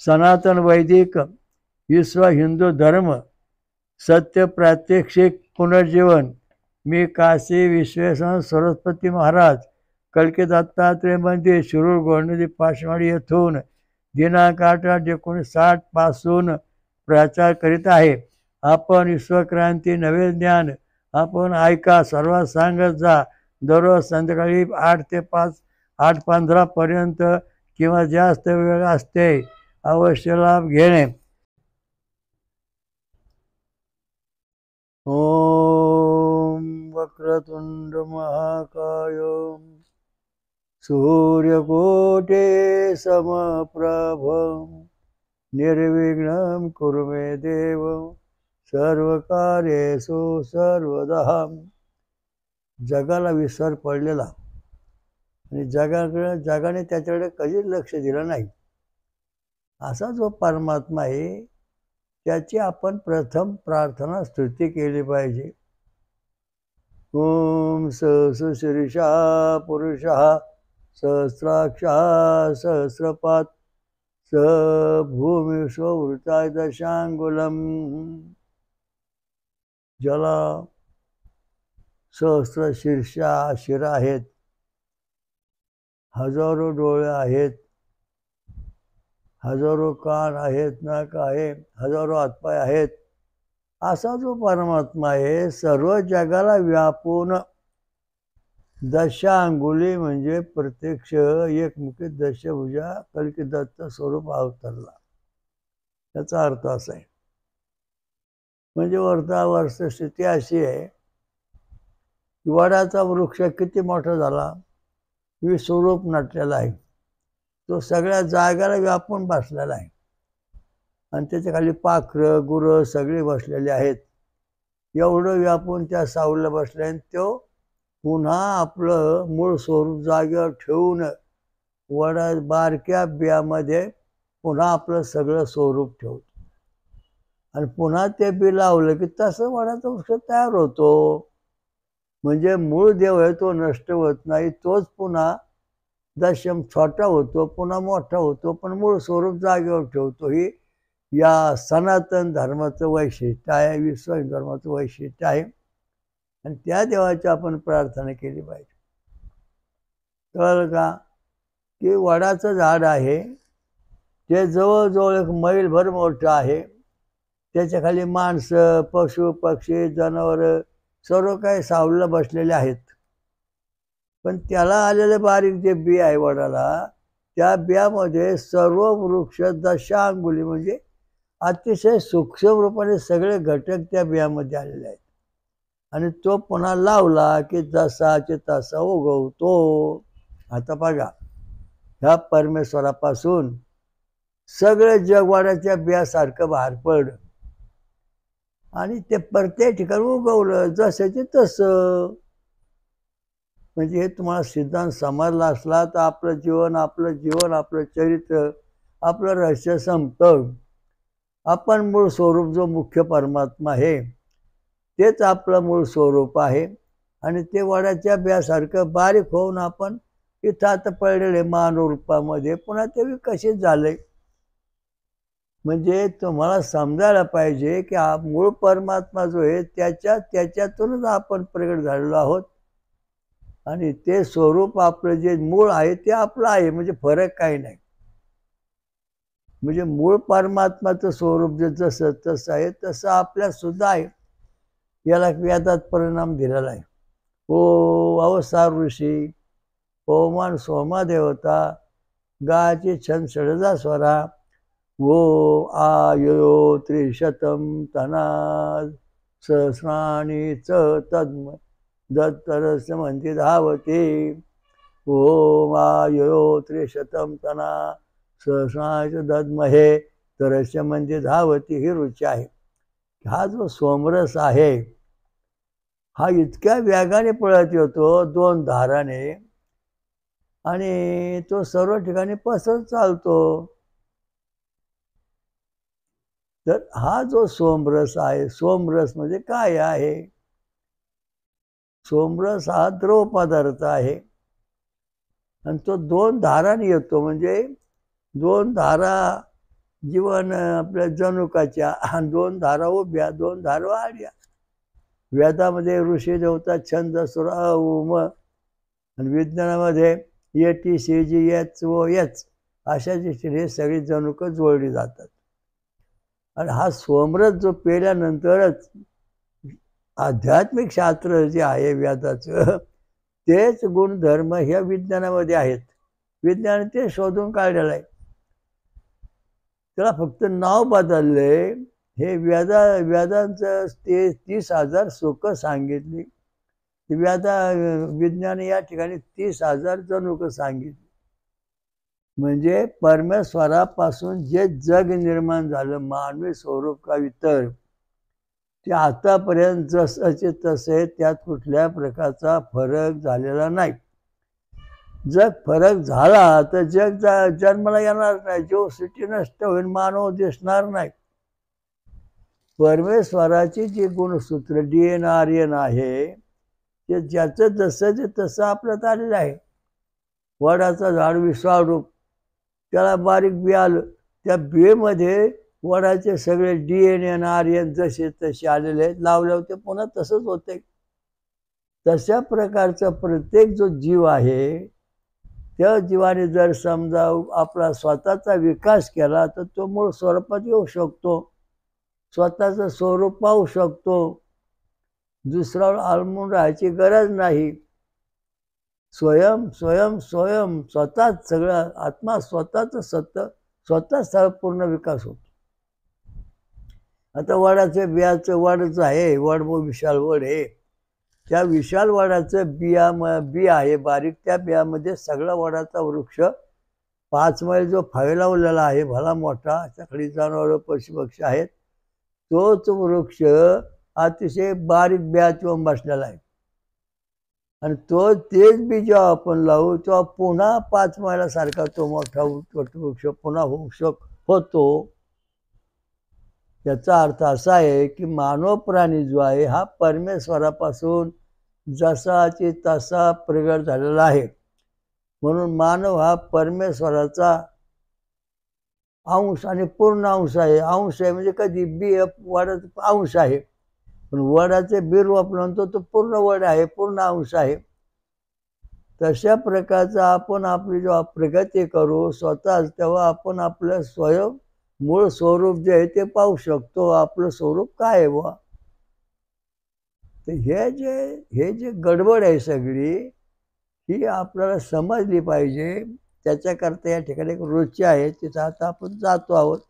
सनातन वैदिक विश्व हिंदू धर्म सत्य प्रात्यक्षिक पुनर्जीवन। मी काशी विश्वेश्वर सरस्वती महाराज कलकी दत्तात्रय मंदिर शिरूर गोंडदी पाचवाडी येथून दिनांक 8/8/1960 पासून प्रचार करीत आहे. आपण विश्वक्रांती नवे ज्ञान आपण ऐका, सर्वात सांगत जा. दररोज संध्याकाळी 8 ते 5 8:15 पर्यंत किंवा जास्त वेळ असते. अवश्य लाभ घेणे. ओम वक्रतुंड महाकाय सूर्यकोटे समप्रभ निर्विघ्नं कुरु मे देव सर्वकार्येषु सर्वदा. जगाला विसर पडलेला आणि जगाने त्याच्याकडे कधीच लक्ष दिलं नाही असा जो परमात्मा आहे त्याची आपण प्रथम प्रार्थना स्तुती केली पाहिजे. ओम सहस्रशीर्षा पुरुषः सहस्राक्षः सहस्रपात् स भूमिष्ववृताय दशांगुलम. ज्याला सहस्र शीर्षा शिरा आहेत, हजारो डोळे आहेत, हजारो कान आहेत, नाक आहे, हजारो हातपाय आहेत, असा जो परमात्मा आहे सर्व जगाला व्यापून दशांगुली म्हणजे प्रत्यक्ष एकमुखी दशभुजा कलकी दत्त स्वरूप अवतरला. त्याचा अर्थ असा आहे. म्हणजे वर्षस्थिती अशी आहे, वडाचा वृक्ष किती मोठा झाला, विश्वरूप नटलेला आहे, तो सगळ्या जागाला व्यापून बसलेला आहे आणि त्याच्या खाली पाखरं गुरं सगळे बसलेले आहेत. एवढं व्यापून त्या सावलीला बसले आणि तो पुन्हा आपलं मूळ स्वरूप जागेवर ठेवून वडा बारक्या बियामध्ये पुन्हा आपलं सगळं स्वरूप ठेवतो आणि पुन्हा ते बी लावलं की तसं वडाचा वृक्ष तयार होतो. म्हणजे मूळ देव आहे तो नष्ट होत नाही, तोच पुन्हा दशम छोटा होतो, पुन्हा मोठा होतो, पण मूळ स्वरूप जागेवर ठेवतो. ही या सनातन धर्माचं वैशिष्ट्य आहे, विश्व धर्माचं वैशिष्ट्य आहे आणि त्या देवाची आपण प्रार्थना केली पाहिजे. कळलं का? की वडाचं झाड आहे ते जवळजवळ 1 मैलभर मोठं आहे. त्याच्या खाली माणसं पशु पक्षी जनावरं सर्व काही सावलीला बसलेले आहेत. पण त्याला आलेले बारीक जे बी आहे वडाला, त्या बियामध्ये सर्व वृक्ष दशांगुली म्हणजे अतिशय सूक्ष्म रूपाने सगळे घटक त्या बियामध्ये आलेले आहेत आणि तो पुन्हा लावला की जसाचे तसा उगवतो. आता बघा, ह्या परमेश्वरापासून सगळे जग वडाच्या बियासारखं बाहेर पडलं आणि ते प्रत्येक ठिकाणी उगवलं जसंचे तसं. म्हणजे हे तुम्हाला सिद्धांत समजला असला तर आपलं जीवन आपलं चरित्र आपलं रहस्य संपतं. आपण मूळ स्वरूप जो मुख्य परमात्मा आहे तेच आपलं मूळ स्वरूप आहे आणि ते वडाच्या बियासारखं बारीक होऊन आपण इथं आता पडलेले मानव रूपामध्ये पुन्हा ते विकसित झाले. म्हणजे तुम्हाला समजायला पाहिजे की हा मूळ परमात्मा जो आहे त्याच्यातूनच आपण प्रगट झालेलो आहोत आणि ते स्वरूप आपलं जे मूळ आहे ते आपलं आहे. म्हणजे फरक काही नाही. म्हणजे मूळ परमात्माचं स्वरूप जे जसं तसं आहे तसं आपल्या सुद्धा आहे. याला वेदात परिणाम दिलेला आहे. ओ अवसार ऋषी, ओमान सोमा देवता, गाची छंद षडजा स्वरा, वो आयो त्रिशतम तनाद सहस्राणी च तद्म दत्तरस्य म्हणते धावते. ओम आयो त्रिशतम तना सहस्राच दद्महे तरस्य म्हणजे धावती. ही रुची आहे. हा जो सोमरस आहे हा इतक्या वेगाने पळत येतो 2 धाराने आणि तो सर्व ठिकाणी पसरत चालतो. तर हा जो सोमरस आहे, सोमरस म्हणजे काय आहे? सोमरस हा द्रव पदार्थ आहे आणि तो 2 धारांनी येतो. म्हणजे 2 धारा जीवन आपल्या जनुकाच्या 2 धारा उभ्या 2 धारा आड्या. वेदामध्ये ऋषी देवता छंद सुर अ उ म, आणि विज्ञानामध्ये A T C G H O H अशा दृष्टीने हे सगळी जनुकं जोडली जातात. आणि हा सोमरस जो पेल्यानंतरच आध्यात्मिक शास्त्र जे आहे वेदाचं, तेच गुणधर्म ह्या विज्ञानामध्ये आहेत. विज्ञान ते शोधून काढलेलं आहे. त्याला फक्त नाव बदलले. हे वेदांचं ते 30,000 सुखं सांगितली. विज्ञान या ठिकाणी 30,000 जनुकं सांगितली. म्हणजे परमेश्वरापासून जे जग निर्माण झालं मानवी स्वरूप का इतर, ते आतापर्यंत जसंचे तसे त्यात कुठल्या प्रकारचा फरक झालेला नाही. जर फरक झाला तर जग जन्माला येणार नाही. जीव सृष्टी नष्ट होईल, मानव दिसणार नाही. परमेश्वराची जी गुणसूत्र DNA आहे ते ज्याचं जसं तसं आपल्यात आलेलं आहे. वडाचं झाड विशाळ रूप, त्याला बारीक बी आलं, त्या बियेमध्ये वडाचे सगळे DNA आणि RN जसे तसे आलेले आहेत. लावल्यावर ते पुन्हा तसंच होते. तशा प्रकारचा प्रत्येक जो जीव आहे, त्या जीवाने जर समजा आपला स्वतःचा विकास केला तर तो मूळ स्वरूपात येऊ शकतो. स्वतःचं स्वरूप पाहू शकतो. दुसऱ्यावर अवलंबून राहायची गरज नाही. स्वयं स्वयं स्वयं स्वतःच सगळं आत्मा स्वतःच स्वतः पूर्ण विकास होतो. आता वडाचं बियाचं वडच आहे, वड विशाल वड आहे. त्या विशाल वडाचं बी आहे बारीक, त्या बियामध्ये सगळा वडाचा वृक्ष 5 मैल जो फैलावलेला आहे, भला मोठा, त्याकडे जनावरं पशुपक्षी आहेत, तोच वृक्ष अतिशय बारीक बियात येऊन बसलेला आहे. आणि तेच बी जेव्हा आपण लावू तेव्हा पुन्हा 5 मैलासारखा तो मोठा वृक्ष पुन्हा होतो. याचा अर्थ असा आहे की मानव प्राणी जो आहे हा परमेश्वरापासून जसाची तसा प्रगट झालेला आहे. म्हणून मानव हा परमेश्वराचा अंश आणि पूर्ण अंश आहे. अंश आहे म्हणजे कधी बी वडाचा अंश आहे, पण वडाचे बी रोप म्हणतो तो पूर्ण वड आहे, पूर्ण अंश आहे. तशा प्रकारचा आपण आपली जेव्हा प्रगती करू स्वतःच, तेव्हा आपण आपलं स्वयं मूळ स्वरूप जे आहे ते पाहू शकतो. आपलं स्वरूप काय आहे बुवा. तर हे जे गडबड आहे सगळी, ही आपल्याला समजली पाहिजे. त्याच्याकरता या ठिकाणी एक रुची आहे, तिथं आता आपण जातो आहोत.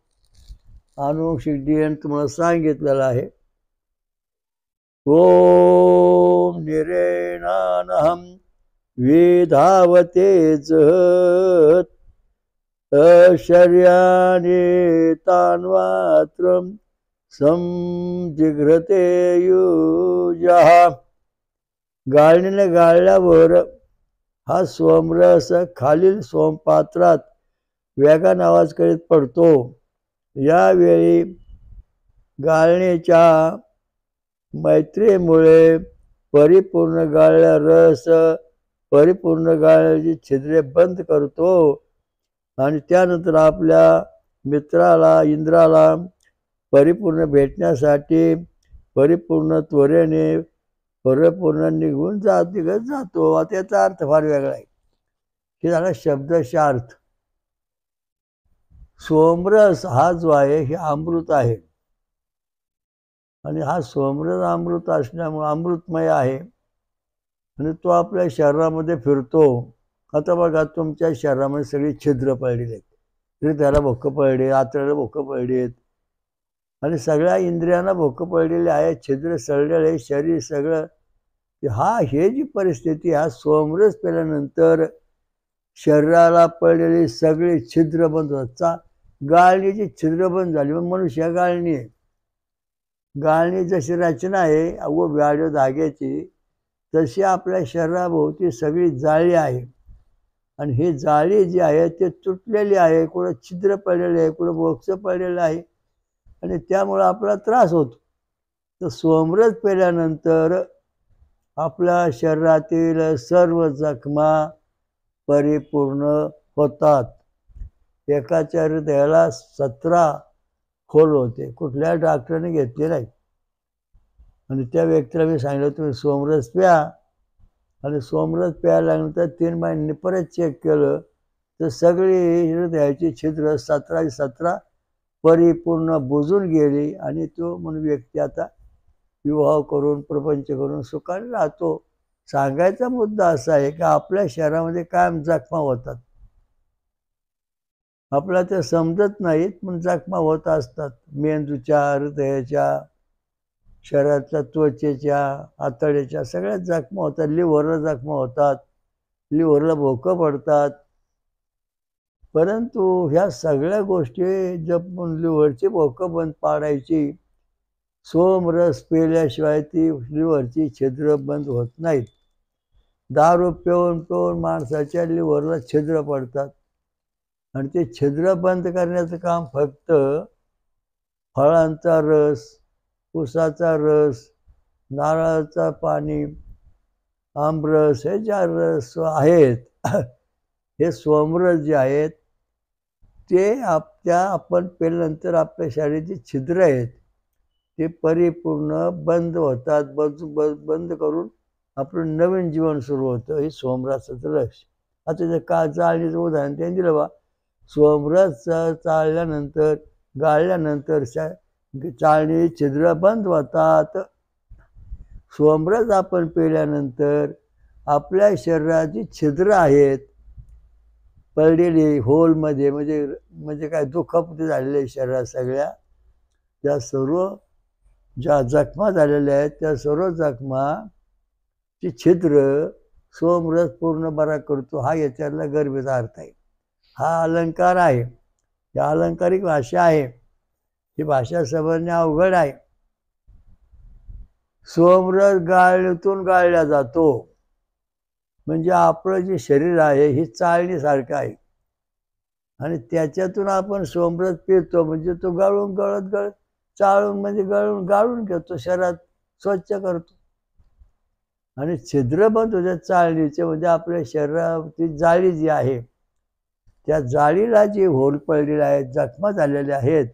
आनुवंशिक DNA तुम्हाला सांगितलेलं आहे. ओम निरेणानहं विधावते जहत अशर्याने तान्वात्रं समजिघ्रते युजः. गाळणीने गाळल्यावर हा सोमरस खालील सोमपात्रात वेगाने आवाज करीत पडतो. यावेळी गाळणीच्या मैत्रीमुळे परिपूर्ण गाळलेला रस परिपूर्ण गाळण्याची छिद्रे बंद करतो आणि त्यानंतर आपल्या मित्राला इंद्राला परिपूर्ण भेटण्यासाठी परिपूर्ण त्वरेने परिपूर्ण निघून निघत जातो. त्याचा अर्थ फार वेगळा आहे. हे झाला शब्दशः अर्थ. सोमरस हा जो आहे हे अमृत आहे आणि हा सोमरस अमृत असल्यामुळे अमृतमय आहे आणि तो आपल्या शरीरामध्ये फिरतो. आता बघा तुमच्या शरीरामध्ये सगळी छिद्र पडलेली आहेत. हृदयाला भोकं पडले, आतड्याला भोकं पडलेत आणि सगळ्या इंद्रियांना भोकं पडलेले आहे, छिद्र सळलेले शरीर सगळं. हे जी परिस्थिती हा सोमरस पेल्यानंतर शरीराला पडलेली सगळी छिद्र बंद होतात. गाळणीची छिद्र बंद झाली मग मनुष्य गाळणी आहे. गाळणी जशी रचना आहे वाढीव धाग्याची, तशी आपल्या शरीराभोवती सगळी जाळी आहे आणि ही जाळी जी आहे ते तुटलेली आहे, कुठं छिद्र पडलेले आहे, कुठं बोक्स पडलेलं आहे आणि त्यामुळं आपला त्रास होतो. तर सोमरस पेल्यानंतर आपल्या शरीरातील सर्व जखमा परिपूर्ण होतात. एकाच्या हृदयाला 17 खोल होते, कुठल्या डॉक्टरने घेतले नाही. आणि त्या व्यक्तीला मी सांगितलं तुम्ही सोमरस प्या. आणि सोमरस प्यायल्यानंतर 3 महिन्यांनी परत चेक केलं तर सगळी हृदयाची छिद्र 17 परिपूर्ण बुजून गेली. आणि तो म्हणून व्यक्ती आता विवाह करून प्रपंच करून सुखाने राहतो. सांगायचा मुद्दा असा आहे की आपल्या शरीरामध्ये कायम जखमा होतात. आपल्याला ते समजत नाहीत पण जखमा होत असतात. मेंदूच्या, हृदयाच्या, शरीरातल्या त्वचेच्या, आतड्याच्या सगळ्याच जखमा होतात. लिव्हरला जखमा होतात, लिव्हरला भोकं पडतात. परंतु ह्या सगळ्या गोष्टी जप लिव्हरची भोकं बंद पाडायची, सोमरस पेल्याशिवाय ती लिव्हरची छिद्र बंद होत नाहीत. दारू पिऊन पिऊन माणसाच्या लिव्हरला छिद्र पडतात. आणि ते छिद्र बंद करण्याचं काम फक्त फळांचा रस, ऊसाचा रस, नारळाचं पाणी, आमरस हे ज्या रस आहेत हे सोमरस जे आहेत ते आपण पेल्यानंतर आपल्या शरीराची छिद्र आहेत ते परिपूर्ण बंद होतात. बंद करून आपलं नवीन जीवन सुरू होतं. हे सोमरसाचं रस. आता ते चाळणीचं उदाहरण त्यांनी दिलं बा. सोमरस चाळल्यानंतर गाळल्यानंतर चाळणी छिद्र बंद होतात. सोमरस आपण पिल्यानंतर आपल्या शरीराची छिद्र आहेत पडलेली होलमध्ये, म्हणजे काय दुखापती झालेल्या शरीरात सगळ्या त्या सर्व ज्या जखमा झालेल्या आहेत त्या सर्व जखमाची छिद्र सोमरस पूर्ण बरा करतो. हा याच्यातला गरजेचा अर्थ आहे. हा अलंकार आहे. या अलंकारिक भाषा आहे. ही भाषा समजणे अवघड आहे. सोमरस गाळणीतून गाळला जातो. म्हणजे आपलं जे शरीर आहे ही चाळणीसारखं आहे आणि त्याच्यातून आपण सोमरस पितो. म्हणजे तो गळत चाळून म्हणजे गाळून घेतो, शरीरात स्वच्छ करतो. आणि छिद्र बंद होत्या चाळणीचे. म्हणजे आपल्या शरीराची जाळी जी आहे त्या जाळीला जे होल पडलेले आहेत, जखमा झालेल्या आहेत,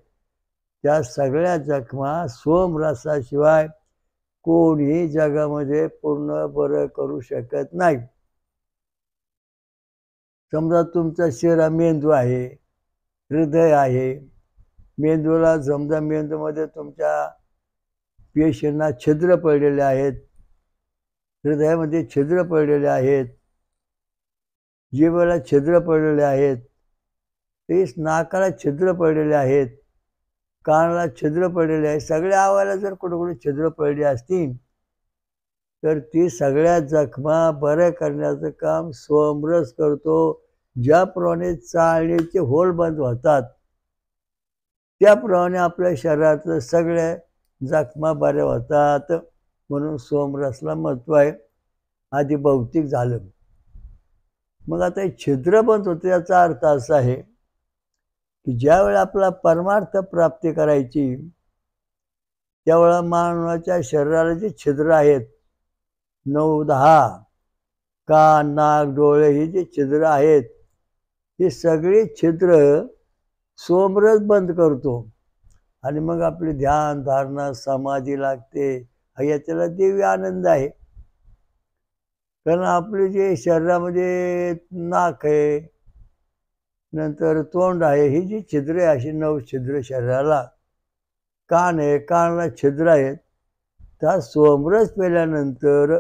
त्या सगळ्या जखमा सोमरसाशिवाय कोणी जगामध्ये पूर्ण बरं करू शकत नाही. समजा तुमचा शरीर मेंदू आहे, हृदय आहे. मेंदूला समजा मेंदूमध्ये तुमच्या पेशींना छिद्र पडलेले आहेत, हृदयामध्ये छिद्र पडलेले आहेत, जिभेला छिद्र पडलेले आहेत, तेच नाकाला छिद्र पडलेले आहेत, कानाला छिद्र पडलेले आहेत. सगळ्या आवाला जर कुठे छिद्र पडली असतील तर ती सगळ्या जखमा बऱ्या करण्याचं काम सोमरस करतो. ज्याप्रमाणे चाळणीचे होल बंद होतात त्याप्रमाणे आपल्या शरीरातलं सगळ्या जखमा बऱ्या होतात. म्हणून सोमरसला महत्त्व आहे. आधी भौतिक झालं. मग आता हे छिद्र बंद होतं याचा अर्थ असा आहे की ज्यावेळेला आपला परमार्थ प्राप्ती करायची त्यावेळेला मानवाच्या शरीराला जे छिद्र आहेत 9-10 कान, नाक, डोळे ही जी छिद्र आहेत ही सगळी छिद्र सोमरस बंद करतो. आणि मग आपली ध्यान धारणा समाधी लागते. याच्याला देवी आनंद आहे. कारण आपले जे शरीरामध्ये नाक आहे, नंतर तोंड आहे, ही जी छिद्र आहे अशी 9 छिद्र शरीराला, कान आहे, कानाला छिद्र आहेत. त्या सोमरस पेल्यानंतर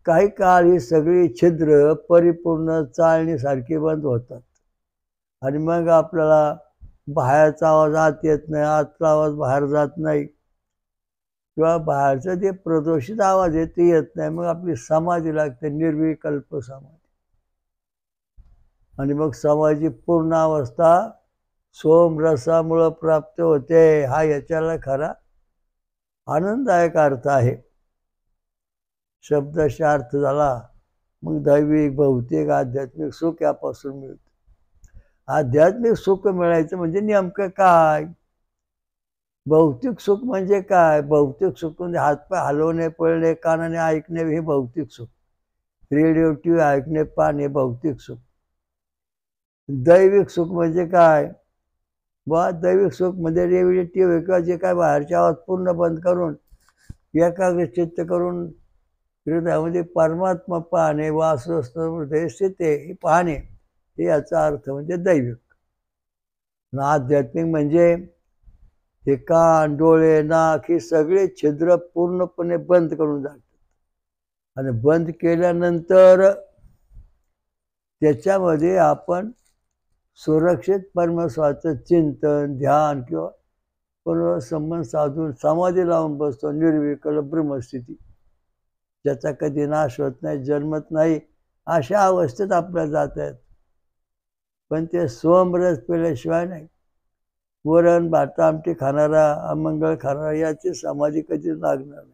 काही काळ ही सगळी छिद्र परिपूर्ण चाळणीसारखी बंद होतात. आणि मग आपल्याला बाहेरचा आवाज आत येत नाही, आतला आवाज बाहेर जात नाही, किंवा बाहेरचा जे प्रदूषित आवाज आहे ते येत नाही. मग आपली समाधी लागते, निर्विकल्प समाधी. आणि मग समाधीची पूर्ण अवस्था सोमरसामुळं प्राप्त होते. हा याच्याला खरा आनंददायक अर्थ आहे. शब्दाचा अर्थ झाला. मग दैविक, भौतिक, आध्यात्मिक सुख यापासून मिळतं. आध्यात्मिक सुख मिळायचं म्हणजे नेमकं काय? भौतिक सुख म्हणजे काय? भौतिक सुख म्हणजे हातपाय हलवणे, पळणे, कानाने ऐकणे हे भौतिक सुख. रेडिओ, टी व्ही ऐकणे, पाहणे भौतिक सुख. दैविक सुख म्हणजे काय? बा दैविक सुख म्हणजे रेव्हिडेटिव्ह किंवा जे काय बाहेरच्या आवाज पूर्ण बंद करून एकाग्र चित्त करून हृदयामध्ये परमात्मा पाहणे, वासुहृदय स्थिते हे पाहणे, हे याचा अर्थ म्हणजे दैविक. आध्यात्मिक म्हणजे हे कान, डोळे, नाक ही सगळे छिद्र पूर्णपणे बंद करून जातात आणि बंद केल्यानंतर त्याच्यामध्ये आपण सुरक्षित परमेश्वराचं चिंतन, ध्यान किंवा पूर्ण संबंध साधून समाधी लावून बसतो. निर्विकल्प ब्रह्मस्थिती, ज्याचा कधी नाश होत नाही, जन्मत नाही, अशा अवस्थेत आपल्याला जात आहेत. पण ते सोमरस पिल्याशिवाय नाही. वरण भात आमटी खाणारा, अमंगळ खाणारा याची समाधी कधीच लागणार नाही.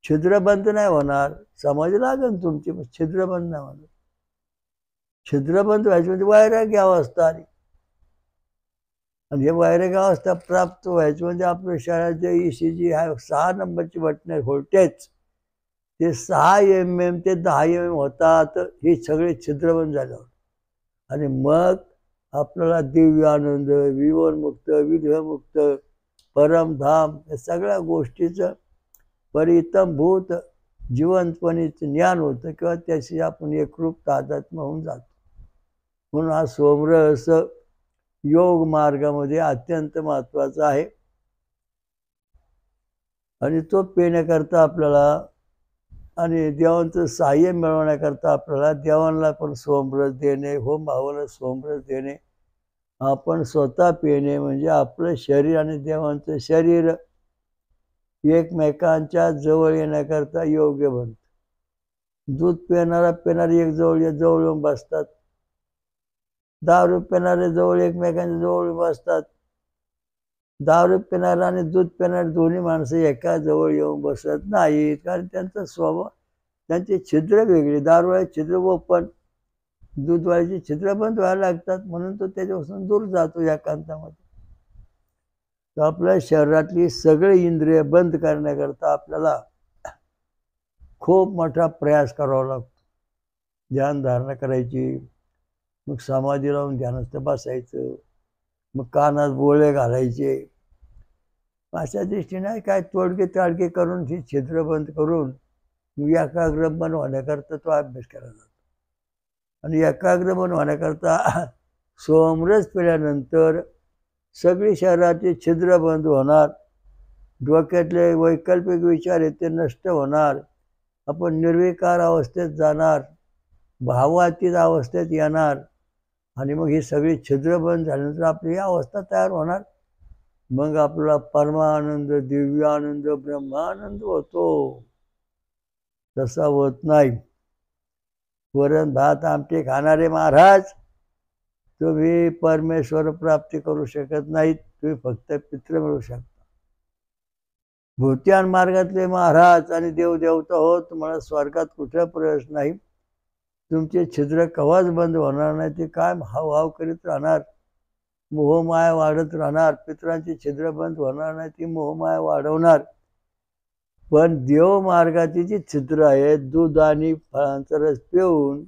छिद्रबंद नाही होणार. समाधी लागेल तुमची, पण छिद्रबंद नाही होणार. छिद्रबंद व्हायची म्हणजे वैराग्य अवस्था आली. आणि हे वैराग्य अवस्था प्राप्त व्हायची म्हणजे आपल्या शरीराचे ECG आहे 6 नंबरची बटणे व्होल्टेज, ते 6 mm ते 10 mm होतात. हे सगळे छिद्रबंद झाल्यावर आणि मग आपल्याला दिव्य आनंद, विवरमुक्त, विधेयमुक्त, परमधाम या सगळ्या गोष्टीचं परितमभूत जिवंतपणीचं ज्ञान होतं किंवा त्याशी आपण एकरूप तादात्म्य होऊन जातो. म्हणून हा सोमरस योग मार्गामध्ये अत्यंत महत्वाचा आहे आणि तो पिण्याकरता आपल्याला आणि देवांचं सहाय्य मिळवण्याकरता आपल्याला देवांना पण सोमरस देणे, होम भावाला सोमरस देणे, आपण स्वतः पिणे म्हणजे आपलं शरीर आणि देवांचं शरीर एकमेकांच्या जवळ येण्याकरता योग्य बनतं. दूध पिणारी एक जवळ येऊन बसतात. दारू पिणारे जवळ एकमेकांच्या जवळ बसतात. दारू पिणारा आणि दूध पिणारे दोन्ही माणसं एका जवळ येऊन बसत नाहीत, कारण त्यांचा स्वभाव, त्यांची छिद्र वेगळी. दारूवाले छिद्र ओपन, दूधवाल्याची छिद्र बंद व्हायला लागतात, म्हणून तो त्याच्यापासून दूर जातो एकांतामध्ये. तर आपल्या शरीरातली सगळी इंद्रिय बंद करण्याकरता आपल्याला खूप मोठा प्रयास करावा लागतो. ध्यानधारणा करायची, मग समाधी लावून ध्यानस्थ बसायचं, मग कानात बोळे घालायचे. अशा दृष्टीने काय तोडगे ताडगे करून ही छिद्र बंद करून एकाग्र मन होण्याकरता तो अभ्यास केला जातो. आणि एकाग्र मन होण्याकरता सोमरस पिल्यानंतर सगळी शरीराची छिद्र बंद होणार, डोक्यातले वैकल्पिक विचार आहेत ते नष्ट होणार, आपण निर्विकार अवस्थेत जाणार, भावातीत अवस्थेत येणार आणि मग ही सगळी छिद्र बंद झाल्यानंतर आपली ही अवस्था तयार होणार. मग आपला परमानंद, दिव्य आनंद, ब्रह्मानंद होतो. तसा होत नाही. वरण भात आमटी खाणारे महाराज, तुम्ही परमेश्वर प्राप्ती करू शकत नाहीत, तुम्ही फक्त पित्र मिळू शकता. भूत्यान मार्गातले महाराज आणि देवदेवता हो, तुम्हाला स्वर्गात कुठे प्रवेश नाही. तुमचे छिद्र कवाच बंद होणार नाही, ते काय हाव करीत राहणार, मोहमाया वाढत राहणार. पितरांची छिद्र बंद होणार नाही, ती मोहमाया वाढवणार. पण देव मार्गाची जी छिद्र आहेत, दूध आणि फळांचा रस पिऊन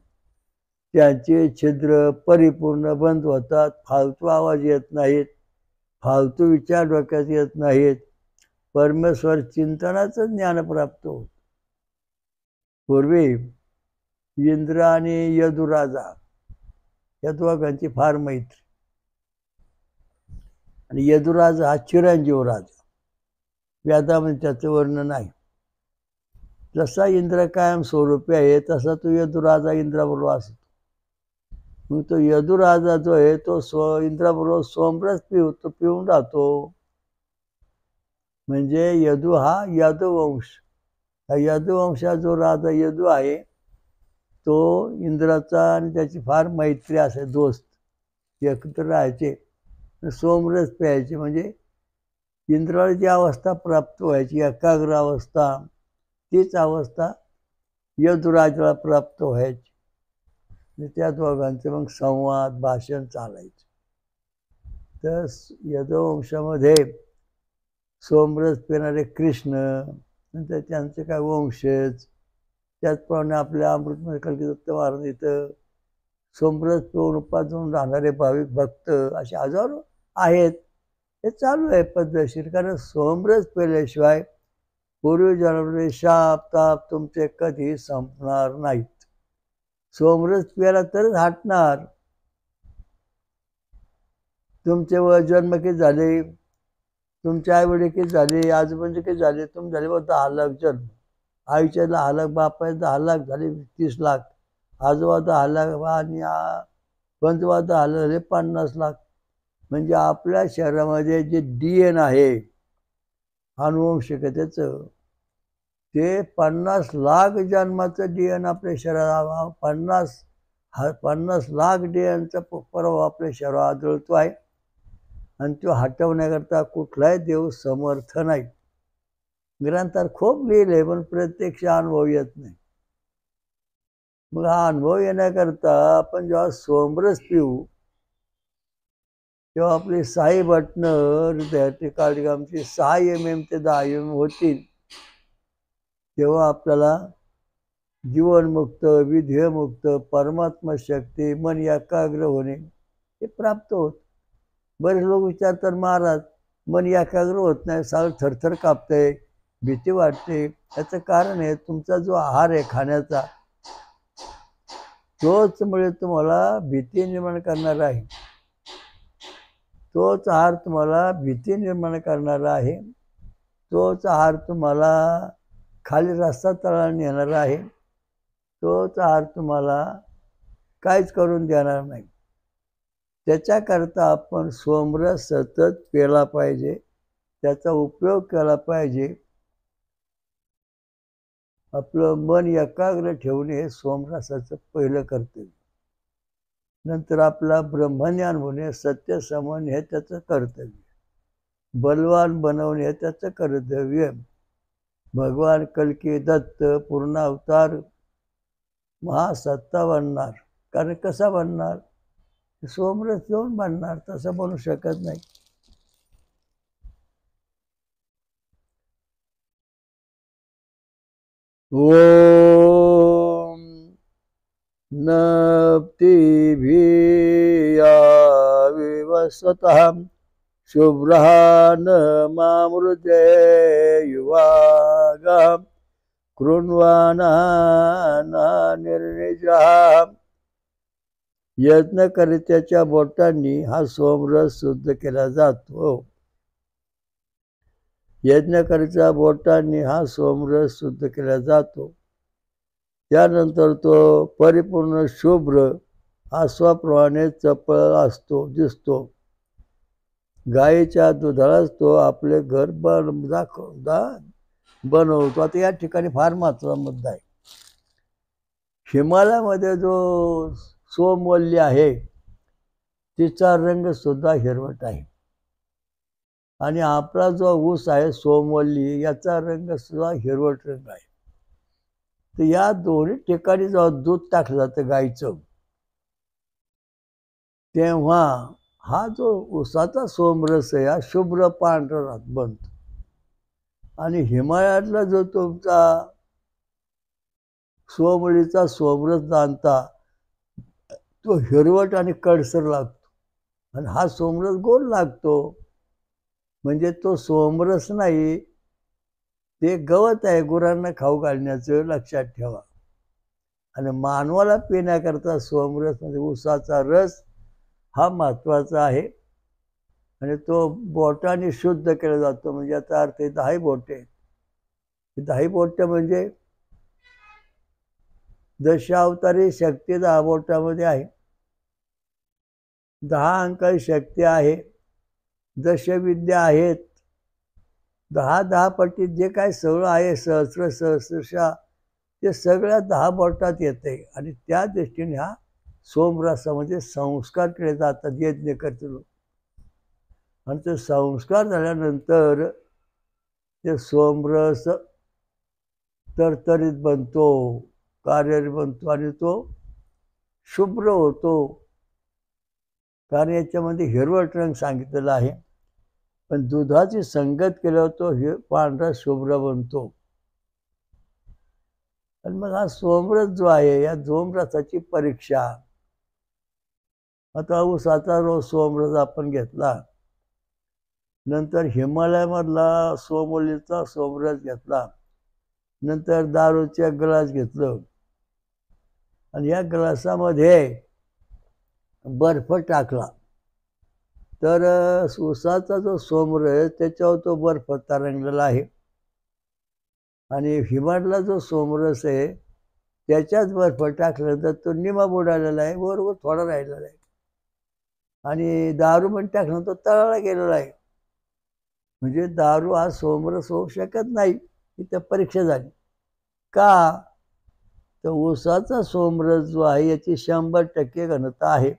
त्यांचे छिद्र परिपूर्ण बंद होतात. फालतू आवाज येत नाहीत, फालतू विचार डोक्यात येत नाहीत, परमेश्वर चिंतनाचं ज्ञान प्राप्त होतं. पूर्वी इंद्र आणि यदुराजा या दोघांची फार मैत्री. आणि यदुराजा हा चिरंजीव राजा, वेदामध्ये त्याचं वर्णन आहे. जसा इंद्र कायम स्वरूपी आहे तसा तो यदुराजा इंद्राबरोबर असतो. मग तो यदुराजा जो आहे तो इंद्राबरोबर सोमरस पिऊन राहतो. म्हणजे यदू हा यदुवंश, हा यदुवंशा जो राजा यदू आहे तो इंद्राचा आणि त्याची फार मैत्री असे, दोस्त एकत्र राहायचे, सोमरस प्यायचे. म्हणजे इंद्राला जी अवस्था प्राप्त व्हायची एकाग्र अवस्था, तीच अवस्था यदुराजाला प्राप्त व्हायची. त्या दोघांचे मग संवाद भाषण चालायचे. तर यदुवंशामध्ये सोमरस पिणारे कृष्ण, नंतर त्यांचे काय वंशज, त्याचप्रमाणे आपल्या अमृतमय कल्किदत्त महाराज इथं सोमरस पिऊन उपासून राहणारे भाविक भक्त असे हजारो आहेत. हे चालू आहे पद्धतशीर, कारण सोमरस पिल्याशिवाय पूर्वजन्माचे शाप ताप तुमचे कधी संपणार नाहीत. सोमरस प्यायला तरच हटणार. तुमचे जन्म किती झाले, तुमचे आई वडील किती झाले, आजोबांचे किती झाले, तुम्ही झाले बघ 10 लाख जन्म. आईच्या 10 लाख, बापाचे 10 लाख झाले 30 लाख, आजोबा 10 लाख आणि पंजोबा 10 लाख झाले 50 लाख. म्हणजे आपल्या शरीरामध्ये जे DNA आहे अनुवंशिकतेचं, ते 50 लाख जन्माचं DNA आपल्या शरीरात 50 लाख DNAचा प्रभाव आपल्या शरीरात आढळतो आहे. आणि तो हटवण्याकरता कुठलाही देव समर्थ नाही. ग्रंथात खूप लिहिले पण प्रत्यक्ष अनुभव येत नाही. मग हा अनुभव येण्याकरता आपण जेव्हा सोमरस पिऊ तेव्हा आपली 6 बटणं हृदयाची काळजी आमची 6 mm ते 10 mm होतील. तेव्हा आपल्याला जीवनमुक्त, विधेयमुक्त, परमात्मा शक्ती, मन एकाग्र होणे हे प्राप्त होत. बरेच लोक विचारतात, महाराज मन एकाग्र होत नाही, सारं थरथर कापतंय, भीती वाटते. याचं कारण आहे तुमचा जो आहार आहे खाण्याचा, तोच मुळे तुम्हाला भीती निर्माण करणार आहे. तोच आहार तुम्हाला भीती निर्माण करणारा आहे. तोच आहार तुम्हाला खाली रस्ता तळाला नेणार आहे. तोच आहार तुम्हाला काहीच करून देणार नाही. त्याच्याकरता आपण सोमरस सतत प्यायला पाहिजे, त्याचा उपयोग केला पाहिजे. आपलं मन एकाग्र ठेवणे हे सोमरसाचं पहिलं कर्तव्य. नंतर आपला ब्रह्मज्ञान होणे, सत्य समजणे हे त्याचं कर्तव्य. बलवान बनवणे हे त्याचं कर्तव्य. भगवान कल्की दत्त पूर्ण अवतार महासत्ता बनणार. कारण कसा बनणार? सोमरस घेऊन बनणार, तसं बनू शकत नाही. ओम नप्तिभिया विवसतः शुभ्रः नमामृते युवागः कृण्वाना निर्निजः. यज्ञकर्त्याच्या बोटांनी हा सोमरस शुद्ध केला जातो. यज्ञकर्त्याच्या बोटांनी हा सोमरस शुद्ध केला जातो. त्यानंतर तो परिपूर्ण शुभ्र आश्वाप्रमाणे चपळ असतो, दिसतो. गायीच्या दुधालाच तो आपले घर बनवतो. आता या ठिकाणी फार महत्त्वाचा मुद्दा आहे. हिमालयामध्ये जो सोमवल्ली आहे तिचा रंग सुद्धा हिरवट आहे. आणि आपला जो ऊस आहे सोमवल्ली, याचा रंग सुद्धा हिरवट रंग आहे. तर या दोन्ही ठिकाणी जेव्हा दूध टाकलं जातं गाईचं, तेव्हा हा जो ऊसाचा सोमरस आहे हा शुभ्र पांढरा बनतो. आणि हिमालयातला जो तुमचा सोमवल्लीचा सोमरस जाणता तो हिरवट आणि कडसर लागतो. आणि हा सोमरस गोड लागतो. म्हणजे तो सोमरस नाही, ते गवत आहे गुरांना खाऊ घालण्याचं, लक्षात ठेवा. आणि मानवाला पिण्याकरता सोमरस म्हणजे ऊसाचा रस हा महत्त्वाचा आहे. आणि तो बोटाने शुद्ध केला जातो. म्हणजे याचा अर्थ 10 बोटे. 10 बोटे म्हणजे दशावतारी शक्ती 10 बोटामध्ये आहे. 10 अंकाची शक्ती आहे. दशविद्या आहेत. 10 पट्टीत जे काय सगळं आहे, सहस्र सहस्रशा, ते सगळ्या 10 बोटात येते. आणि त्या दृष्टीने हा सोमरसामध्ये संस्कार केले जातात यज्ञ करते लोक. आणि ते संस्कार झाल्यानंतर ते सोमरस तरतरीत बनतो, कार्यरत बनतो आणि तो शुभ्र होतो. कारण याच्यामध्ये हिरवट रंग सांगितलेला आहे. पण दुधाची संगत केल्यावर तो पांढरा शुभ्र बनतो. आणि मग हा सोमरस जो आहे, या सोमरसाची परीक्षा आता ऊसाचा सोमरस आपण घेतला, नंतर हिमालयामधला सोमवल्लीचा सोमरस घेतला, नंतर दारूच्या ग्लास घेतलं आणि या ग्लासामध्ये बर्फ टाकला, तर ऊसाचा जो सोमरस त्याच्यावर तो बर्फ तरंगलेला आहे आणि हिमालयातला जो सोमरस आहे त्याच्यात बर्फ टाकल्यानंतर तो निमा बुडालेला आहे, बरोबर थोडा राहिलेला आहे. आणि दारू पण टाकल्यानंतर तो तळाला गेलेला आहे. म्हणजे दारू हा सोमरस होऊ शकत नाही, इथं परीक्षा झाली. का? तर ऊसाचा सोमरस जो आहे याची 100% घनता आहे.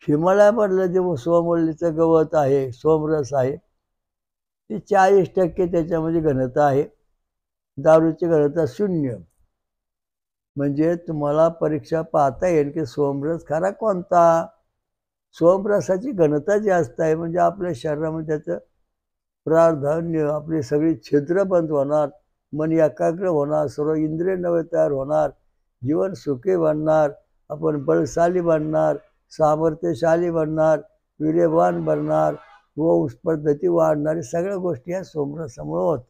हिमालयामधलं जे सोमवल्लीचं गवत आहे, सोमरस आहे, ती 40% त्याच्यामध्ये घनता आहे. दारूची घनता 0. म्हणजे तुम्हाला परीक्षा पाहता येईल की सोमरस खरा कोणता. सोमरसाची घनता जास्त आहे म्हणजे आपल्या शरीरामध्ये त्याचं प्राधान्य, आपली सगळी छिद्र बंद होणार, मन एकाग्र होणार, सर्व इंद्रिय नवे तयार होणार, जीवन सुखी बनणार, आपण बलशाली बनणार, सामर्थ्यशाली बनणार, वीर्यवान बनणार, वंश पद्धती वाढणारी सगळ्या गोष्टी या सोमरसामुळे होत.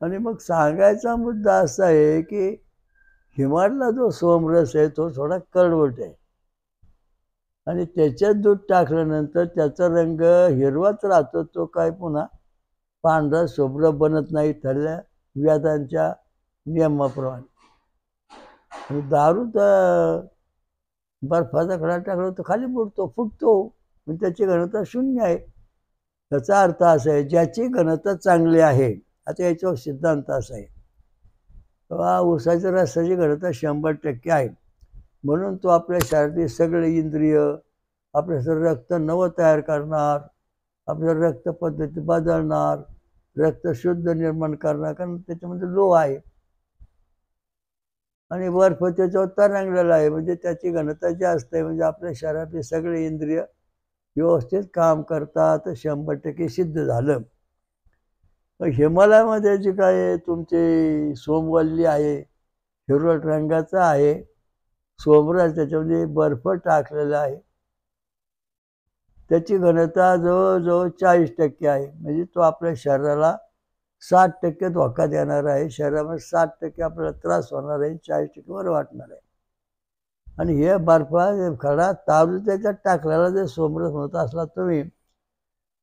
आणि मग सांगायचा मुद्दा असा आहे की हिमालयातला जो सोमरस आहे तो थोडा कडवट आहे आणि त्याच्यात दूध टाकल्यानंतर त्याचा रंग हिरवाच राहतो, तो काय पुन्हा पांढरा शुभ्र बनत नाही ठरल्या वेदांच्या नियमाप्रमाणे. आणि दारू तर बर्फाचा खडा टाकला तर खाली बुडतो, फुटतो, पण त्याची घनता 0 आहे. त्याचा अर्थ असा आहे ज्याची घनता चांगली आहे, आता याच्यावर सिद्धांत असा आहे ऊसाच्या रसाची घनता 100% आहे, म्हणून तो आपल्या शरीरातील सगळे इंद्रिय, आपल्या रक्त नवं तयार करणार, आपल्या रक्त पद्धती बदलणार, रक्त शुद्ध निर्माण करणार, कारण त्याच्यामध्ये लोह आहे आणि बर्फ त्याच्यावर तरंगलेला आहे, म्हणजे त्याची घनता जास्त आहे, म्हणजे आपल्या शरीरातले सगळे इंद्रिय व्यवस्थित काम करतात, 100% सिद्ध झालं. हिमालयामध्ये जी काय तुमची सोमवल्ली आहे, हिरवट रंगाचा आहे सोमरस, त्याच्यामध्ये बर्फ शटाकलेला आहे, त्याची घनता जवळजवळ 40% आहे. म्हणजे तो आपल्या शरीराला 60% धोका देणार आहे, शरीरामध्ये 60% आपल्याला त्रास होणार आहे, 40% बरं वाटणार आहे. आणि हे बर्फा खडा दारू त्याच्यात टाकलेला जर सोमरस म्हणत असला तुम्ही,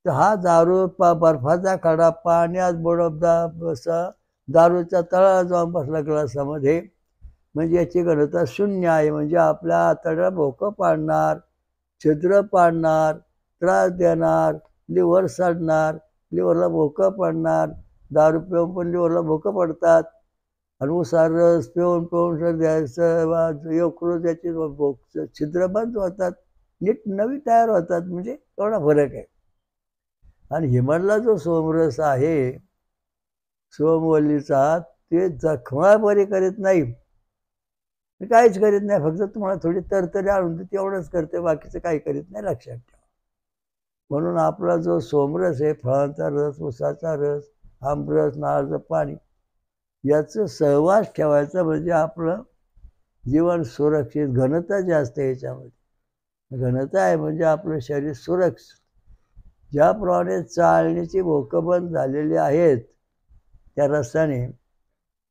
तर हा दारू बर्फाचा खडा पाण्यात बुडवता दारूच्या तळाला जाऊन बसला ग्लासामध्ये, म्हणजे याची घनता 0 आहे. म्हणजे आपल्या आतड्याला भोकं पाडणार, छिद्र पाडणार, त्रास देणार, लिव्हर सडणार, लिव्हरला भोकं पडणार. दारू पिऊन पण लिव्हरला भोकं पडतात आणि ऊसाचा रस पिऊन द्यायचं यकृत त्याची छिद्र बंद होतात, नीट नवी तयार होतात, म्हणजे एवढा फरक आहे. आणि हिमालयातला जो सोमरस आहे सोमवल्लीचा, ते जखमा बरी करीत नाही, काहीच करीत नाही, फक्त तुम्हाला थोडी तरतरी आणून तेवढंच करते, बाकीचं काही करीत नाही, लक्षात ठेवा. म्हणून आपला जो सोमरस आहे, फळांचा रस, ऊसाचा रस, आमरस, नारळाचं पाणी, याचं सहवास ठेवायचा, म्हणजे आपलं जीवन सुरक्षित. घनता जास्त आहे याच्यामध्ये, घनता आहे म्हणजे आपलं शरीर सुरक्षित. ज्याप्रमाणे चालण्याची भोकं बंद झालेली आहेत त्या रसाने,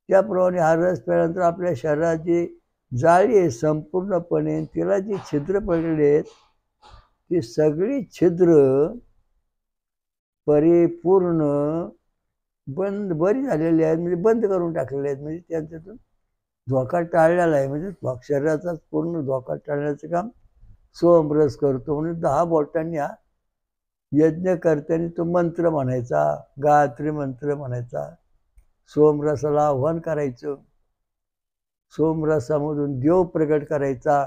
त्याप्रमाणे हा रस प्याल्यानंतर आपल्या शरीराची जाळी आहे संपूर्णपणे, तिला जी छिद्र पडलेली आहेत ती सगळी छिद्र परिपूर्ण बरी झालेली आहेत, म्हणजे बंद करून टाकलेले आहेत, म्हणजे त्यांच्यातून धोका टाळलेला आहे. म्हणजे शरीराचा पूर्ण धोका टाळण्याचं काम सोमरस करतो. म्हणून 10 बोटांनी हा यज्ञकर्त्यांनी तो मंत्र म्हणायचा, गायत्री मंत्र म्हणायचा, सोमरसाला आव्हान करायचं, सोमरसामधून देव प्रगट करायचा.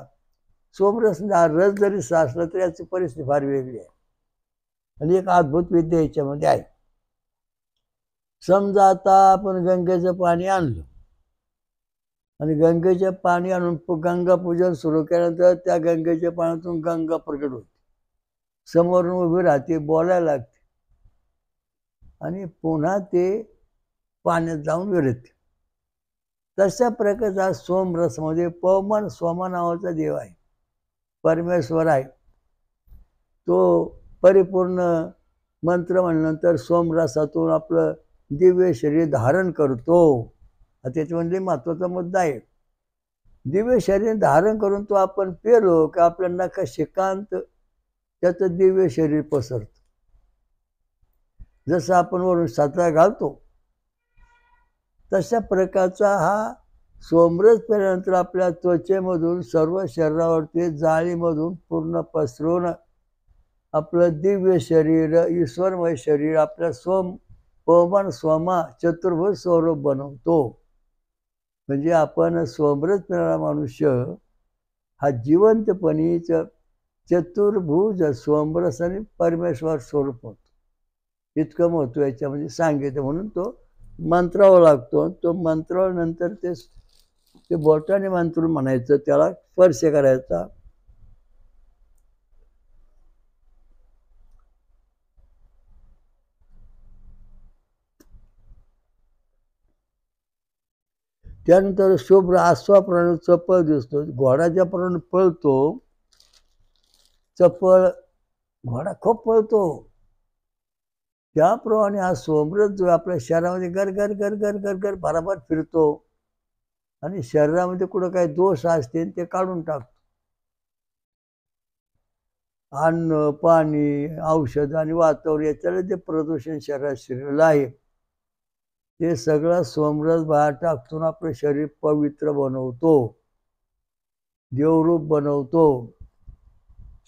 सोमरस रस जरी साचला तरी याची परिस्थिती फार वेगळी आहे आणि एक अद्भुत विद्या याच्यामध्ये आहे. समजा आता आपण गंगेचं पाणी आणलं आणि गंगेचे पाणी आणून गंगा पूजन सुरू केल्यानंतर त्या गंगेच्या पाण्यातून गंगा प्रगट होते, समोरून उभी राहते, बोलायला लागते आणि पुन्हा ते पाण्यात जाऊन विरघळते. तशा प्रकारचा सोमरसमध्ये पवमान सोमा नावाचा देव आहे, परमेश्वर आहे. तो परिपूर्ण मंत्र म्हणल्यानंतर सोमरसातून आपलं दिव्य शरीर धारण करतो. त्याच्यामध्ये महत्वाचा मुद्दा आहे. दिव्य शरीर धारण करून तो आपण पेलो की आपल्या नखशिखांत त्याचं दिव्य शरीर पसरतं. जसं आपण वरून साचा घालतो तशा प्रकारचा हा सोमरस पेल्यानंतर आपल्या त्वचेमधून सर्व शरीरावरती जाळीमधून पूर्ण पसरून आपलं दिव्य शरीर, ईश्वरमय शरीर आपल्या पवमान सोमा चतुर्भुज स्वरूप बनवतो. म्हणजे आपण सोमरस पेणारा मनुष्य हा जिवंतपणीच चतुर्भुज सोमरस आणि परमेश्वर स्वरूप होतो. इतकं महत्व याच्यामध्ये सांगितलं. म्हणून तो मंत्रावा लागतो. तो मंत्रावर नंतर ते बोटाने मंत्रून म्हणायचं, त्याला स्पर्श करायचा. त्यानंतर शुभ्र अश्वाप्रमाणे चपळ दिसतो. घोडा ज्याप्रमाणे पळतो, चपळ घोडा खूप पळतो, त्याप्रमाणे हा सोमरस जो आपल्या शरीरामध्ये गर गर गर भराभर फिरतो आणि शरीरामध्ये कुठं काही दोष असतील ते काढून टाकतो. अन्न, पाणी, औषध आणि वातावरण याच्याला जे प्रदूषण शरीरात शिरलेलं आहे ते सगळं सोमरस बाहेर टाकून आपलं शरीर पवित्र बनवतो, देवरूप बनवतो.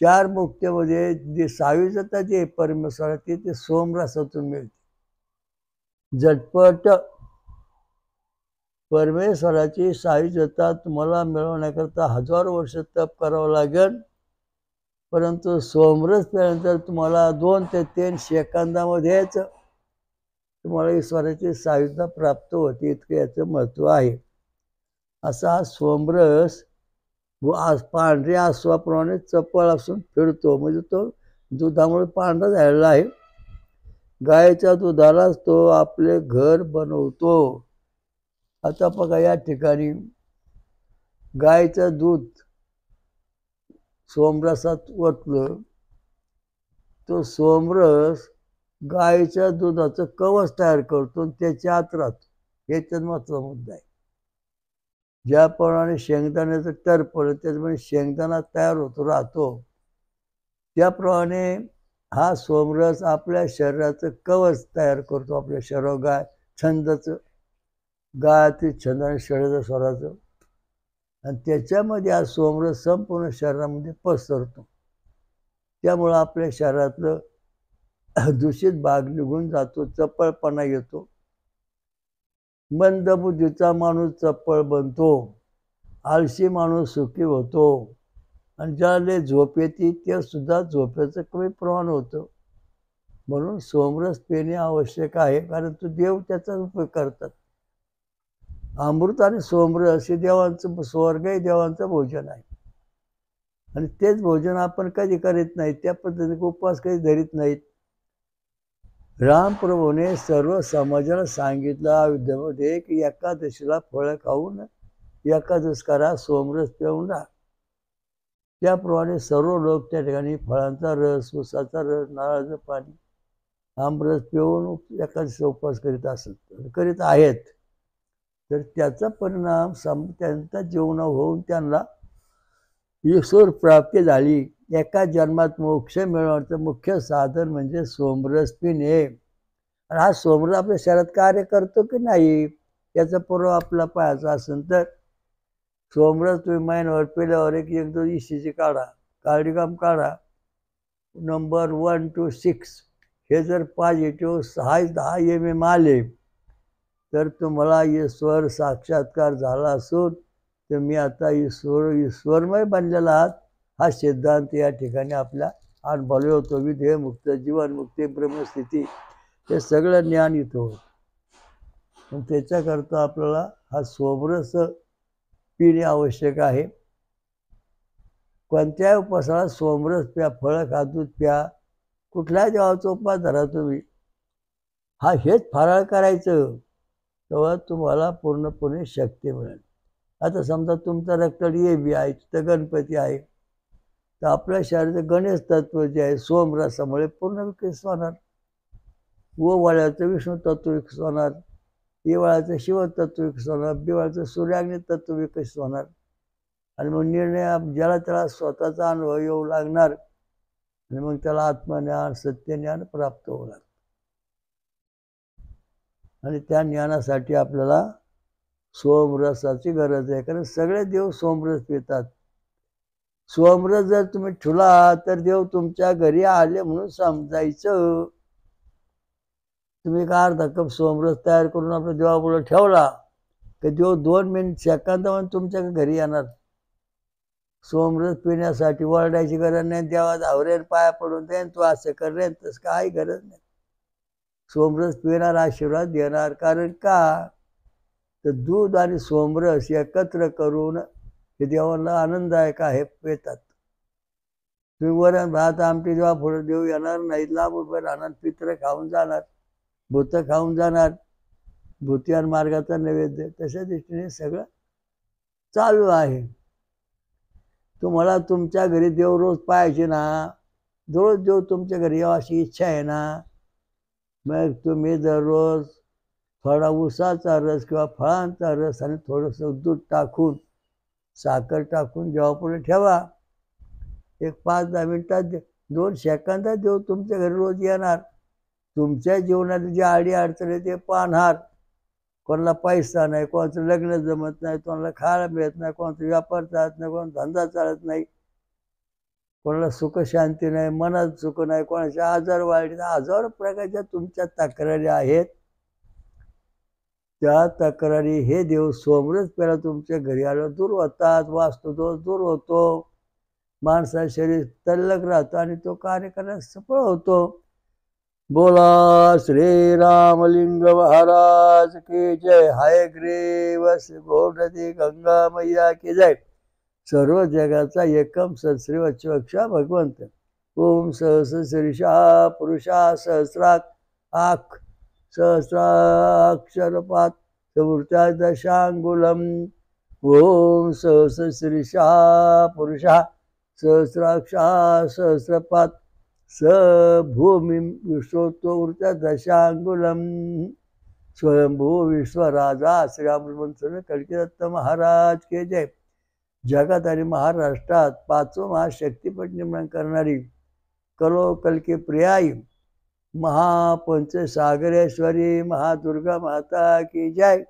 चार मुक्त्यामध्ये जे सायुज्यता जे परमेश्वराची ते सोमरसातून मिळते. झटपट परमेश्वराची सायुज्यता तुम्हाला मिळवण्याकरता हजारो वर्ष तप करावं लागेल, परंतु सोमरस पेल्यानंतर तुम्हाला 2 ते 3 सेकंदामध्येच तुम्हाला ईश्वराची सायुज्यता प्राप्त होते. इतकं याचं महत्व आहे. असा सोमरस पांढऱ्या अश्वाप्रमाणे चपळ असून फिरतो. म्हणजे तो दुधामुळे पांढरा झालेला आहे. गायीच्या दुधालाच तो आपले घर बनवतो. आता बघा या ठिकाणी गायीचं दूध सोमरसात ओतलं, तो सोमरस गायीच्या दुधाचं कवच तयार करतो, त्याच्या आत राहतो. याच्यात महत्वाचा मुद्दा आहे. ज्याप्रमाणे शेंगदाण्याचं टरफल त्याच्यामुळे शेंगदाणा तयार राहतो, त्याप्रमाणे हा सोमरस आपल्या शरीराचं कवच तयार करतो. आपल्या शरीरावर छंदाचं गायत्री छंद आणि शरीराचं स्वराचं, आणि त्याच्यामध्ये हा सोमरस संपूर्ण शरीरामध्ये पसरतो. त्यामुळं आपल्या शरीरातलं दूषित भाग निघून जातो, चपळपणा येतो. मंदबुद्धीचा माणूस चपळ बनतो, आळशी माणूस सुखी होतो, आणि ज्याला झोप येते ते सुद्धा झोपेचं कमी प्रमाण होतं. म्हणून सोमरस पिणे आवश्यक आहे, कारण तो देव त्याचा उपयोग करतात. अमृत आणि सोमरस हे देवांचं स्वर्ग हे देवांचं भोजन आहे, आणि तेच भोजन आपण कधी करीत नाहीत. त्या पद्धतीने उपवास कधी धरीत नाहीत. रामप्रभूने सर्व समाजाला सांगितलं अयोध्येमध्ये की एकादशीला फळं खाऊन एकादश करा, सोमरस पिऊन राहा. त्याप्रमाणे सर्व लोक त्या ठिकाणी फळांचा रस, ऊसाचा रस, नारळाचं पाणी, आमरस पिऊन एकादशीचा उपवास करीत आहेत. तर त्याचा परिणाम त्यांच्या जीवनावर होऊन त्यांना ईश्वर प्राप्ती झाली. एका जन्मात मोक्ष मिळवण्याचं मुख्य साधन म्हणजे सोमरस पिणे. आणि हा सोमरस आपल्या शरीरात कार्य करतो की नाही याचा पुरावा आपला पाहायचा असेल तर सोमरस तुम्ही महिन्यावर पिल्यावर एक 2 इशीची काढा, कार्डिगम काढा, नंबर 1 to 6 हे जर पॉझिटिव्ह 10 mm आले तर तुम्हाला ईश्वर साक्षात्कार झाला असून तुम्ही आता ईश्वरमय बनलेला आहात हा सिद्धांत या ठिकाणी आपल्या अनुभव होतो. विधेयमुक्त, जीवनमुक्ती, ब्रह्मस्थिती हे सगळं ज्ञान इथं होतं. पण त्याच्याकरता आपल्याला हा सोमरस पिणे आवश्यक आहे. कोणत्याही उपासाला सोमरस प्या, फळं खा, दूध प्या, कुठल्याही देवाचा उपास धरा तुम्ही, हेच फराळ करायचं. तेव्हा तुम्हाला पूर्णपणे शक्ती मिळेल. आता समजा तुमचा रक्तड ए बी आहे, तिथं गणपती आहे, तर आपल्या शरीराचं गणेश तत्व जे आहे सोमरसामुळे पूर्ण विकसित होणार. ओवाळ्याचं विष्णू तत्व विकसित होणार, हिवाळ्याचं शिवतत्व विकसित होणार, बिवाळ्याचं सूर्याग्नी तत्व विकसित होणार. आणि मग निर्णय ज्याला त्याला स्वतःचा अनुभव येऊ लागणार आणि मग त्याला आत्मज्ञान सत्यज्ञान प्राप्त होणार. आणि त्या ज्ञानासाठी आपल्याला सोमरसाची गरज आहे, कारण सगळे देव सोमरस पितात. सोमरस जर तुम्ही ठेवला तर देव तुमच्या घरी आले म्हणून समजायचं. तुम्ही का अर्धा कप सोमरस तयार करून आपल्या देवापुढे ठेवला की देव 2 मिनिट सेकंदामध्ये तुमच्या घरी येणार. सोमरस पिण्यासाठी वरडायची गरज नाही, देवा धावरेन पाया पडून देईन, तू असं कर रे, तसं काही गरज नाही. सोमरस पिणार आशीर्वाद देणार. कारण का तर दूध आणि सोमरस एकत्र करून हे देवाला आनंददायक आहे पितात. तुम्ही वरण भात आमटी जेव्हा पुढे देव येणार नाही, लांब उभं राहणार, पित्र खाऊन जाणार, भूत खाऊन जाणार, भूतियान मार्गाचा नैवेद्य. तशा दृष्टीने सगळं चालू आहे. तुम्हाला तुमच्या घरी देव रोज पाहायचे ना, रोज देव तुमच्या घरी यावं अशी इच्छा आहे ना, मग तुम्ही दररोज थोडा उसाचा रस किंवा फळांचा रस आणि थोडंसं दूध टाकून साखर टाकून देवापुढे ठेवा. एक 5-10 मिनिटात 2 सेकंदात देव तुमच्या घरी रोज येणार. तुमच्या जीवनात जे अडी अडचणी ते पाहणार. कोणाला पैसा नाही, कोणाचं लग्न जमत नाही, कोणाला खायला मिळत नाही, कोणाचा व्यापार चालत नाही, कोणाचा धंदा चालत नाही, कोणाला सुख शांती नाही, मनात सुख नाही, कोणाचे आजार वाढले. हजारो प्रकारच्या तुमच्या तक्रारी आहेत. त्या तक्रारी हे देव सोमरस पेला तुमच्या घरी आलं दूर होतात. वास्तुदोष दूर होतो, माणसाचं शरीर तल्लक राहतं आणि तो कार्य करण्यास सफळ होतो. बोला श्री रामलिंग महाराज की जय. हाय ग्रीव गोमती गंगा मैया की जय. सर्व जगाचा एकम सत्श्री वच्चवक्षा भगवंत. ओम सहस्र शीर्षा पुरुषा सहस्राक आख सहस्राक्षरपात समृत्या दशांगुलम. ओम सहस्र शीर्षा पुरुषा सहस्राक्षा सहस्रपात स भूमी विश्वोत्तोवृत्या दशांगुलम. स्वयंभू विश्वराजा श्रीरामचंद्र कल्कीदत्त महाराज के जय. जगात आणि महाराष्ट्रात 5वं महाशक्तिपीठ निर्माण करणारी कलो कल्की प्रियाई महापंचसागरेश्वरी महादुर्गा माता की जय.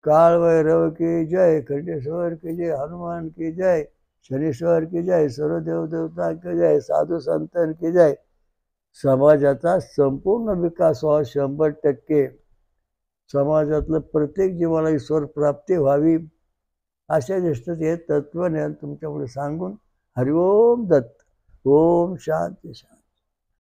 काल भैरव की जय. खंडेश्वर की जय. हनुमान की जय. शनीश्वर की जय. सर्व देव देवता की जय. साधू संतन की जय. समाजाचा संपूर्ण विकास व्हावा 100%. समाजातलं प्रत्येक जीवाला ईश्वर प्राप्ती व्हावी अशा दृष्टीत हे तत्वज्ञान तुमच्यापुढे सांगून हरिओम दत्त. ओम शांती शांती.